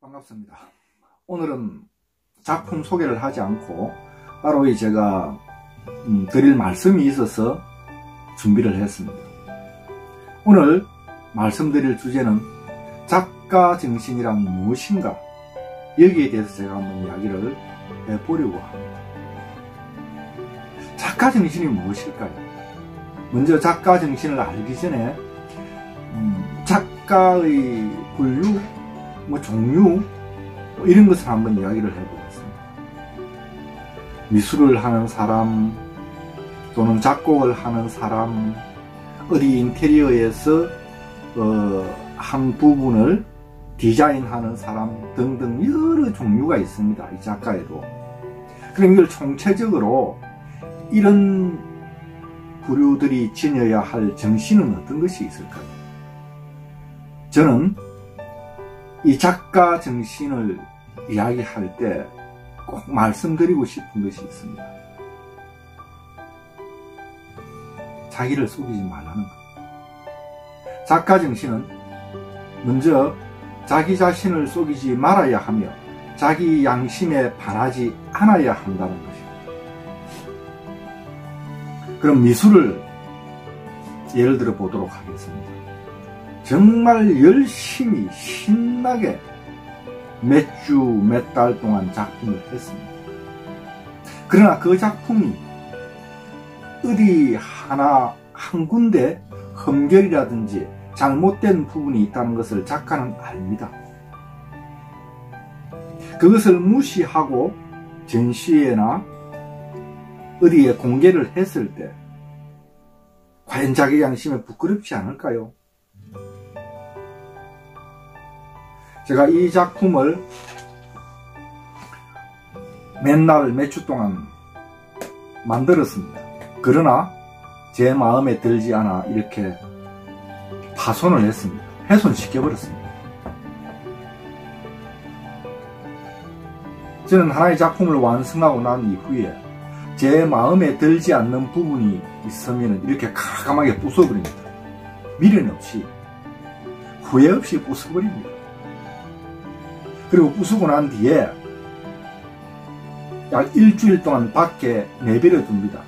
반갑습니다. 오늘은 작품 소개를 하지 않고 따로 제가 드릴 말씀이 있어서 준비를 했습니다. 오늘 말씀드릴 주제는 작가 정신이란 무엇인가, 여기에 대해서 제가 한번 이야기를 해보려고 합니다. 작가 정신이 무엇일까요? 먼저 작가 정신을 알기 전에 작가의 분류, 종류 이런 것을 한번 이야기를 해보겠습니다. 미술을 하는 사람, 또는 작곡을 하는 사람, 어디 인테리어에서 한 부분을 디자인하는 사람 등등 여러 종류가 있습니다. 이 작가에도. 그럼 이걸 총체적으로 이런 부류들이 지녀야 할 정신은 어떤 것이 있을까요? 저는 이 작가 정신을 이야기할 때 꼭 말씀드리고 싶은 것이 있습니다. 자기를 속이지 말라는 것. 작가 정신은 먼저 자기 자신을 속이지 말아야 하며 자기 양심에 반하지 않아야 한다는 것입니다. 그럼 미술을 예를 들어 보도록 하겠습니다. 정말 열심히 신나게 몇 주, 몇 달 동안 작품을 했습니다. 그러나 그 작품이 어디 한 군데 흠결이라든지 잘못된 부분이 있다는 것을 작가는 압니다. 그것을 무시하고 전시회나 어디에 공개를 했을 때 과연 자기 양심에 부끄럽지 않을까요? 제가 이 작품을 맨날 몇 주 동안 만들었습니다. 그러나 제 마음에 들지 않아 이렇게 파손을 했습니다. 훼손시켜버렸습니다. 저는 하나의 작품을 완성하고 난 이후에 제 마음에 들지 않는 부분이 있으면 이렇게 가감하게 부숴버립니다. 미련 없이, 후회 없이 부숴버립니다. 그리고 부수고 난 뒤에 약 일주일 동안 밖에 내버려 둡니다.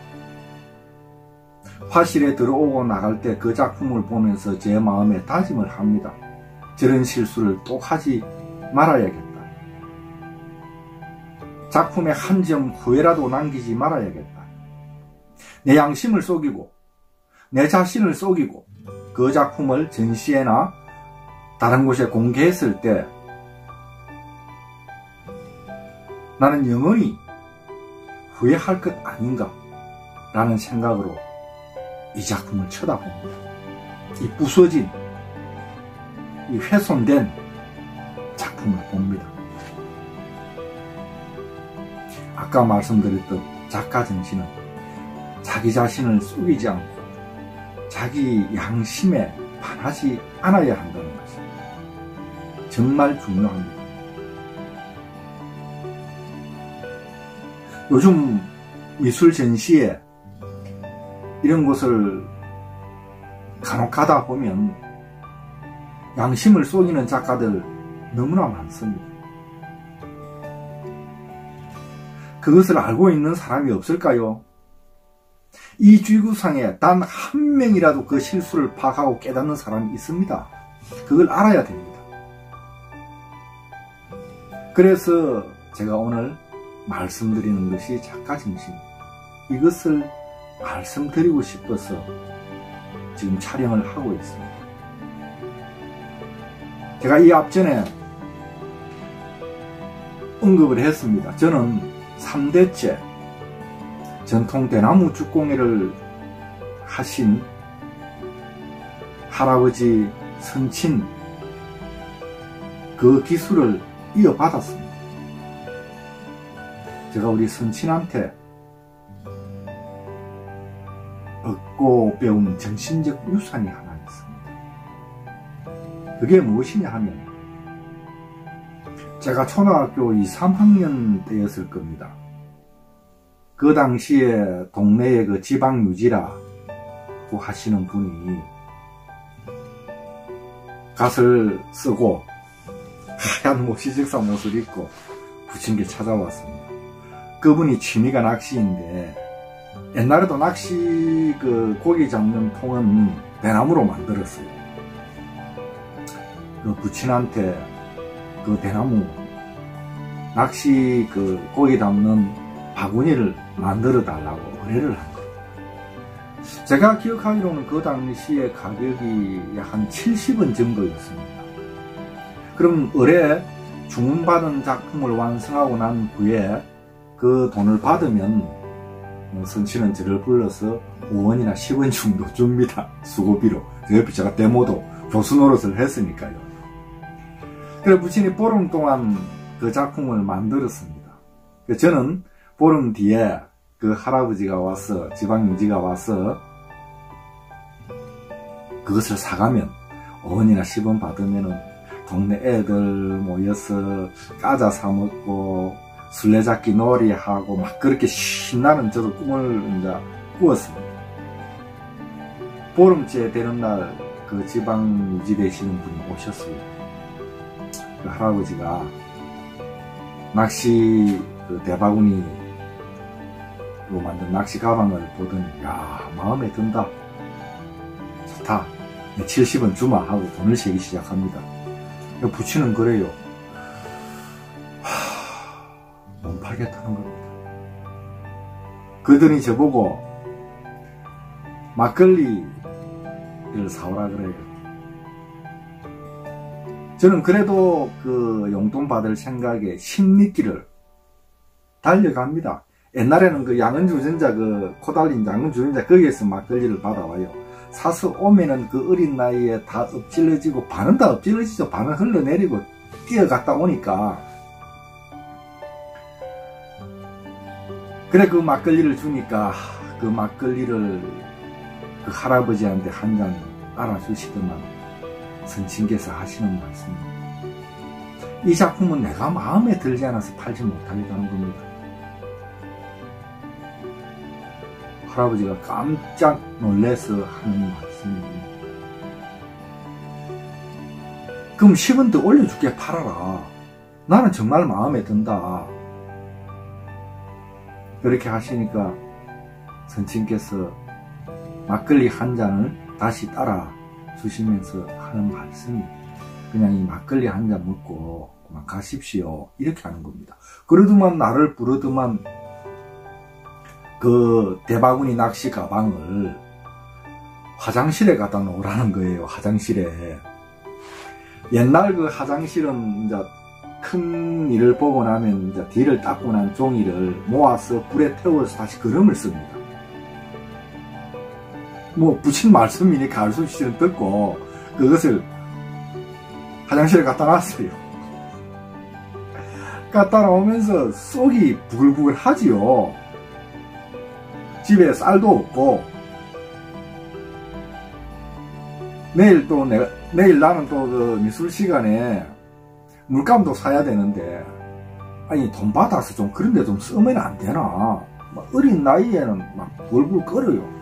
화실에 들어오고 나갈 때 그 작품을 보면서 제 마음에 다짐을 합니다. 저런 실수를 또 하지 말아야겠다. 작품에 한 점 후회라도 남기지 말아야겠다. 내 양심을 속이고 내 자신을 속이고 그 작품을 전시회나 다른 곳에 공개했을 때 나는 영원히 후회할 것 아닌가 라는 생각으로 이 작품을 쳐다봅니다. 이 부서진, 이 훼손된 작품을 봅니다. 아까 말씀드렸던 작가 정신은 자기 자신을 속이지 않고 자기 양심에 반하지 않아야 한다는 것이 정말 중요합니다. 요즘 미술 전시회 이런 곳을 간혹 가다 보면 양심을 속이는 작가들 너무나 많습니다. 그것을 알고 있는 사람이 없을까요? 이 지구상에 단 한 명이라도 그 실수를 파악하고 깨닫는 사람이 있습니다. 그걸 알아야 됩니다. 그래서 제가 오늘 말씀드리는 것이 작가 정신, 이것을 말씀드리고 싶어서 지금 촬영을 하고 있습니다. 제가 이 앞전에 언급을 했습니다. 저는 3대째 전통 대나무 죽공예를 하신 할아버지 선친 그 기술을 이어받았습니다. 제가 우리 선친한테 얻고 배운 정신적 유산이 하나 있습니다. 그게 무엇이냐 하면 제가 초등학교 2, 3학년 때였을 겁니다. 그 당시에 동네에 그 지방유지라고 하시는 분이 갓을 쓰고 하얀 모시직사 옷을 입고 부친께 찾아왔습니다. 그분이 취미가 낚시인데 옛날에도 낚시 그 고기 잡는 통은 대나무로 만들었어요. 그 부친한테 그 대나무 낚시 그 고기 담는 바구니를 만들어 달라고 의뢰를 한 거예요. 제가 기억하기로는 그 당시에 가격이 한 70원 정도였습니다. 그럼 의뢰 주문받은 작품을 완성하고 난 후에 그 돈을 받으면 선친은 저를 불러서 5원이나 10원 정도 줍니다. 수고비로. 옆에 제가 데모도 교수 노릇을 했으니까요. 그래 부친이 보름 동안 그 작품을 만들었습니다. 저는 보름 뒤에 그 할아버지가 와서 지방인지가 와서 그것을 사가면 5원이나 10원 받으면은 동네 애들 모여서 과자 사 먹고 술래잡기 놀이하고 막 그렇게 신나는 저도 꿈을 이제 꾸었습니다. 보름째 되는 날 그 지방 유지 되시는 분이 오셨어요. 그 할아버지가 낚시 그 대바구니로 만든 낚시 가방을 보더니 야 마음에 든다. 좋다. 70원 주마 하고 돈을 세기 시작합니다. 부치는 그래요. 못 팔겠다는 겁니다. 그들이 저보고 막걸리를 사오라 그래요. 저는 그래도 그 용돈 받을 생각에 10리길을 달려갑니다. 옛날에는 그 양은주전자 그 코달린 양은주전자 거기에서 막걸리를 받아와요. 사서 오면은 그 어린 나이에 다 엎질러지고 반은 다 엎질러지죠. 반은 흘러내리고 뛰어갔다 오니까 그래 그 막걸리를 주니까 그 막걸리를 그 할아버지한테 한 잔 따라주시더만 선친께서 하시는 말씀입니다. 이 작품은 내가 마음에 들지 않아서 팔지 못하겠다는 겁니다. 할아버지가 깜짝 놀라서 하는 말씀입니다. 그럼 10원 더 올려줄게 팔아라. 나는 정말 마음에 든다. 그렇게 하시니까 선친께서 막걸리 한 잔을 다시 따라 주시면서 하는 말씀이 그냥 이 막걸리 한 잔 먹고 그만 가십시오. 이렇게 하는 겁니다. 그러더만 나를 부르더만 그 대바구니 낚시 가방을 화장실에 갖다 놓으라는 거예요. 화장실에. 옛날 그 화장실은 이제 큰 일을 보고 나면 이제 뒤를 닦고 난 종이를 모아서 불에 태워서 다시 그름을 씁니다. 뭐 부친 말씀이니까 알 수 없이는 듣고 그것을 화장실에 갖다 놨어요. 갖다 놓으면서 속이 부글부글 하지요. 집에 쌀도 없고 내일 나는 또 그 미술 시간에 물감도 사야 되는데 아니 돈 받아서 좀 그런데 좀 쓰면 안 되나. 막 어린 나이에는 막 불불 끓어요.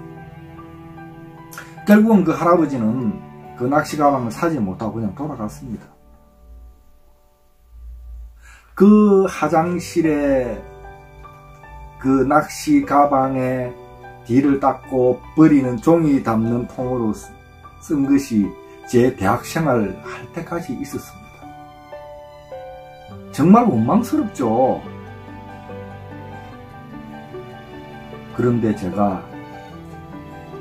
결국은 그 할아버지는 그 낚시 가방을 사지 못하고 그냥 돌아갔습니다. 그 화장실에 그 낚시 가방에 뒤를 닦고 버리는 종이 담는 통으로 쓴 것이 제 대학생활 할 때까지 있었습니다. 정말 원망스럽죠. 그런데 제가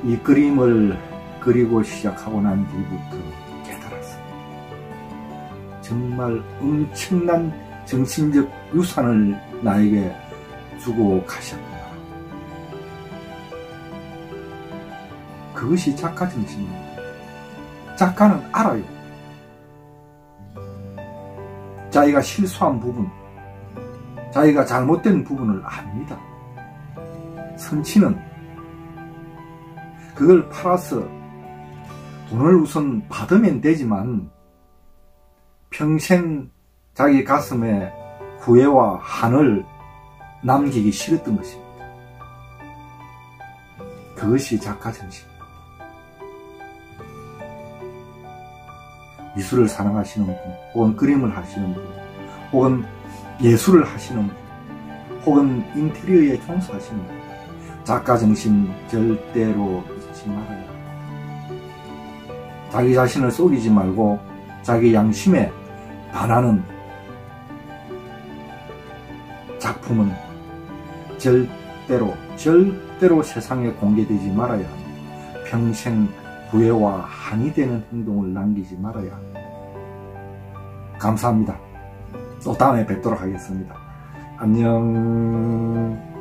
이 그림을 그리고 시작하고 난 뒤부터 깨달았습니다. 정말 엄청난 정신적 유산을 나에게 주고 가셨구나. 그것이 작가 정신입니다. 작가는 알아요. 자기가 실수한 부분, 자기가 잘못된 부분을 압니다. 선치는 그걸 팔아서 돈을 우선 받으면 되지만 평생 자기 가슴에 후회와 한을 남기기 싫었던 것입니다. 그것이 작가 정신입니다. 미술을 사랑하시는 분, 혹은 그림을 하시는 분, 혹은 예술을 하시는 분, 혹은 인테리어에 종사하시는 분, 작가 정신 절대로 잊지 말아야 합니다. 자기 자신을 속이지 말고 자기 양심에 반하는 작품은 절대로 세상에 공개되지 말아야 합니다. 평생 후회와 한이 되는 행동을 남기지 말아야 합니다. 감사합니다. 또 다음에 뵙도록 하겠습니다. 안녕.